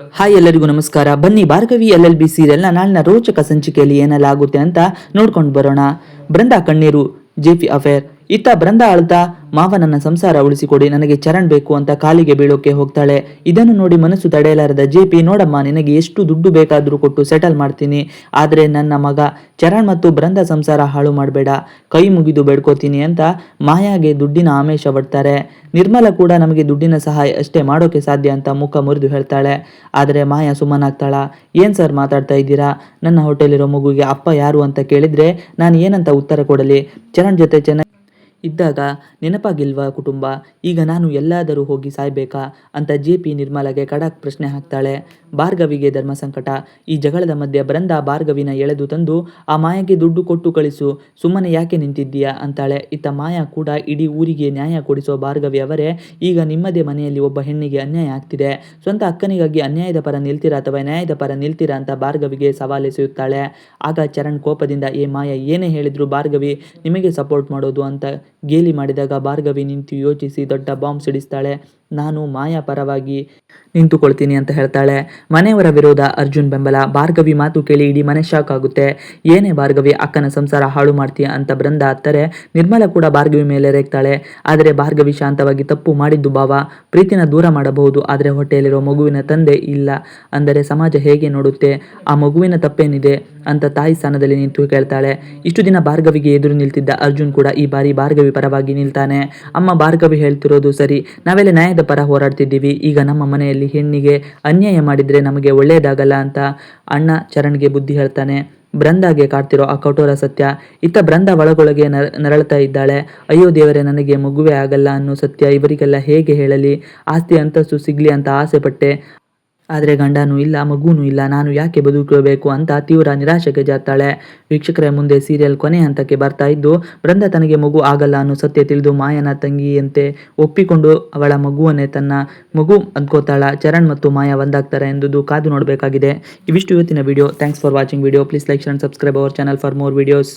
Hi ಎಲ್ಲರಿಗೂ ನಮಸ್ಕಾರ. ಬನ್ನಿ ಭಾರ್ಗವಿ LLB ಸೀರಿಯಲ್ನ ನಾಳಿನ ರೋಚಕ ಸಂಚಿಕೆಯಲ್ಲಿ ಏನೆಲ್ಲ ಆಗುತ್ತೆ ಅಂತ ನೋಡ್ಕೊಂಡು ಬರೋಣ. ಬೃಂದಾ ಕಣ್ಣೀರು, ಜೆಪಿ ಅಫೇರ್. ಇತ್ತ ಬೃಂದಾ ಅಳ್ತಾ, ಮಾವ ನನ್ನ ಸಂಸಾರ ಉಳಿಸಿಕೊಡಿ, ನನಗೆ ಚರಣ್ ಬೇಕು ಅಂತ ಕಾಲಿಗೆ ಬೀಳೋಕೆ ಹೋಗ್ತಾಳೆ. ಇದನ್ನು ನೋಡಿ ಮನಸ್ಸು ತಡೆಯಲಾರದ ಜೆಪಿ, ನೋಡಮ್ಮ ನಿನಗೆ ಎಷ್ಟು ದುಡ್ಡು ಬೇಕಾದರೂ ಕೊಟ್ಟು ಸೆಟಲ್ ಮಾಡ್ತೀನಿ, ಆದರೆ ನನ್ನ ಮಗ ಚರಣ್ ಮತ್ತು ಬೃಂದಾ ಸಂಸಾರ ಹಾಳು ಮಾಡಬೇಡ, ಕೈ ಮುಗಿದು ಬೇಡ್ಕೋತೀನಿ ಅಂತ ಮಾಯಾಗೆ ದುಡ್ಡಿನ ಆಮಿಷ ಒಡ್ತಾರೆ. ನಿರ್ಮಲ ಕೂಡ ನಮಗೆ ದುಡ್ಡಿನ ಸಹಾಯ ಅಷ್ಟೇ ಮಾಡೋಕೆ ಸಾಧ್ಯ ಅಂತ ಮುಖ ಮುರಿದು ಹೇಳ್ತಾಳೆ. ಆದರೆ ಮಾಯಾ ಸುಮ್ಮನಾಗ್ತಾಳ. ಏನ್ ಸರ್ ಮಾತಾಡ್ತಾ ಇದ್ದೀರಾ, ನನ್ನ ಹೋಟೆಲಿರೋ ಮಗುಗೆ ಅಪ್ಪ ಯಾರು ಅಂತ ಕೇಳಿದ್ರೆ ನಾನು ಏನಂತ ಉತ್ತರ ಕೊಡಲಿ? ಚರಣ್ ಜೊತೆ ಚೆನ್ನಾಗಿ ಇದ್ದಾಗ ನೆನಪಾಗಿಲ್ವಾ ಕುಟುಂಬ, ಈಗ ನಾನು ಎಲ್ಲಾದರೂ ಹೋಗಿ ಸಾಯ್ಬೇಕಾ ಅಂತ ಜೆಪಿ ನಿರ್ಮಲಾಗೆ ಖಡಕ್ ಪ್ರಶ್ನೆ ಹಾಕ್ತಾಳೆ. ಭಾರ್ಗವಿಗೆ ಧರ್ಮ ಸಂಕಟ. ಈ ಜಗಳದ ಮಧ್ಯೆ ಬೃಂದಾ ಭಾರ್ಗವಿನ ಎಳೆದು ತಂದು ಆ ಮಾಯಾಗೆ ದುಡ್ಡು ಕೊಟ್ಟು ಕಳಿಸು, ಸುಮ್ಮನೆ ಯಾಕೆ ನಿಂತಿದ್ದೀಯಾ ಅಂತಾಳೆ. ಇತ್ತ ಮಾಯಾ ಕೂಡ ಇಡೀ ಊರಿಗೆ ನ್ಯಾಯ ಕೊಡಿಸೋ ಭಾರ್ಗವಿ ಅವರೇ, ಈಗ ನಿಮ್ಮದೇ ಮನೆಯಲ್ಲಿ ಒಬ್ಬ ಹೆಣ್ಣಿಗೆ ಅನ್ಯಾಯ ಆಗ್ತಿದೆ, ಸ್ವಂತ ಅಕ್ಕನಿಗಾಗಿ ಅನ್ಯಾಯದ ಪರ ನಿಲ್ತೀರಾ ಅಥವಾ ನ್ಯಾಯದ ಪರ ನಿಲ್ತೀರಾ ಅಂತ ಭಾರ್ಗವಿಗೆ ಸವಾಲೆಸೆಯುತ್ತಾಳೆ. ಆಗ ಚರಣ್ ಕೋಪದಿಂದ, ಏ ಮಾಯಾ, ಏನೇ ಹೇಳಿದ್ರು ಭಾರ್ಗವಿ ನಿಮಗೆ ಸಪೋರ್ಟ್ ಮಾಡೋದು ಅಂತ ಗೇಲಿ ಮಾಡಿದಾಗ ಭಾರ್ಗವಿ ನಿಂತು ಯೋಚಿಸಿ ದೊಡ್ಡ ಬಾಂಬ್ ಸಿಡಿಸ್ತಾಳೆ. ನಾನು ಮಾಯಾ ಪರವಾಗಿ ನಿಂತುಕೊಳ್ತೀನಿ ಅಂತ ಹೇಳ್ತಾಳೆ. ಮನೆಯವರ ವಿರೋಧ, ಅರ್ಜುನ್ ಬೆಂಬಲ. ಭಾರ್ಗವಿ ಮಾತು ಕೇಳಿ ಇಡೀ ಮನೆ ಶಾಕ್ ಆಗುತ್ತೆ. ಏನೇ ಭಾರ್ಗವಿ, ಅಕ್ಕನ ಸಂಸಾರ ಹಾಳು ಮಾಡ್ತೀಯ ಅಂತ ಬೃಂದಾ ಹತ್ತಾರೆ. ನಿರ್ಮಲ ಕೂಡ ಭಾರ್ಗವಿ ಮೇಲೆ ರೇಗ್ತಾಳೆ. ಆದರೆ ಭಾರ್ಗವಿ ಶಾಂತವಾಗಿ, ತಪ್ಪು ಮಾಡಿದ್ದು ಭಾವ, ಪ್ರೀತಿನ ದೂರ ಮಾಡಬಹುದು, ಆದರೆ ಹೊಟ್ಟೆಯಲ್ಲಿರೋ ಮಗುವಿನ ತಂದೆ ಇಲ್ಲ ಅಂದರೆ ಸಮಾಜ ಹೇಗೆ ನೋಡುತ್ತೆ, ಆ ಮಗುವಿನ ತಪ್ಪೇನಿದೆ ಅಂತ ತಾಯಿ ಸ್ಥಾನದಲ್ಲಿ ನಿಂತು ಕೇಳ್ತಾಳೆ. ಇಷ್ಟು ದಿನ ಭಾರ್ಗವಿಗೆ ಎದುರು ನಿಲ್ತಿದ್ದ ಅರ್ಜುನ್ ಕೂಡ ಈ ಬಾರಿ ಭಾರ್ಗವಿ ಪರವಾಗಿ ನಿಲ್ತಾನೆ. ಅಮ್ಮ, ಭಾರ್ಗವಿ ಹೇಳ್ತಿರೋದು ಸರಿ, ನಾವೆಲ್ಲ ನ್ಯಾಯದ ಪರ ಹೋರಾಡ್ತಿದ್ದೀವಿ, ಈಗ ನಮ್ಮ ಮನೆಯಲ್ಲಿ ಹೆಣ್ಣಿಗೆ ಅನ್ಯಾಯ ಮಾಡಿದ್ರೆ ನಮಗೆ ಒಳ್ಳೆಯದಾಗಲ್ಲ ಅಂತ ಅಣ್ಣ ಚರಣ್ಗೆ ಬುದ್ಧಿ ಹೇಳ್ತಾನೆ. ಬೃಂದಾಗೆ ಕಾಡ್ತಿರೋ ಆ ಕಠೋರ ಸತ್ಯ. ಇತ್ತ ಬೃಂದಾ ಒಳಗೊಳಗೆ ನರಳ್ತಾ ಇದ್ದಾಳೆ. ಅಯ್ಯೋ ದೇವರೇ, ನನಗೆ ಮಗುವೇ ಆಗಲ್ಲ ಅನ್ನೋ ಸತ್ಯ ಇವರಿಗೆಲ್ಲ ಹೇಗೆ ಹೇಳಲಿ? ಆಸ್ತಿ ಅಂತಸ್ತು ಸಿಗ್ಲಿ ಅಂತ ಆಸೆ ಪಟ್ಟೆ, ಆದರೆ ಗಂಡನೂ ಇಲ್ಲ, ಮಗುನೂ ಇಲ್ಲ, ನಾನು ಯಾಕೆ ಬದುಕಬೇಕು ಅಂತ ತೀವ್ರ ನಿರಾಶೆಗೆ ಜಾರ್ತಾಳೆ. ವೀಕ್ಷಕರ ಮುಂದೆ ಸೀರಿಯಲ್ ಕೊನೆ ಹಂತಕ್ಕೆ ಬರ್ತಾ ಇದ್ದು, ಬೃಂದಾ ತನಗೆ ಮಗು ಆಗಲ್ಲ ಅನ್ನೋ ಸತ್ಯ ತಿಳಿದು ಮಾಯನ ತಂಗಿಯಂತೆ ಒಪ್ಪಿಕೊಂಡು ಅವಳ ಮಗುವನ್ನೇ ತನ್ನ ಮಗು ಅಂದ್ಕೋತಾಳ. ಚರಣ್ ಮತ್ತು ಮಾಯಾ ಒಂದಾಗ್ತಾರೆ ಎಂಬುದು ಕಾದು ನೋಡಬೇಕಾಗಿದೆ. ಇವಿಷ್ಟು ಇವತ್ತಿನ video. Thanks for watching video. Please like, share and subscribe our channel for more videos.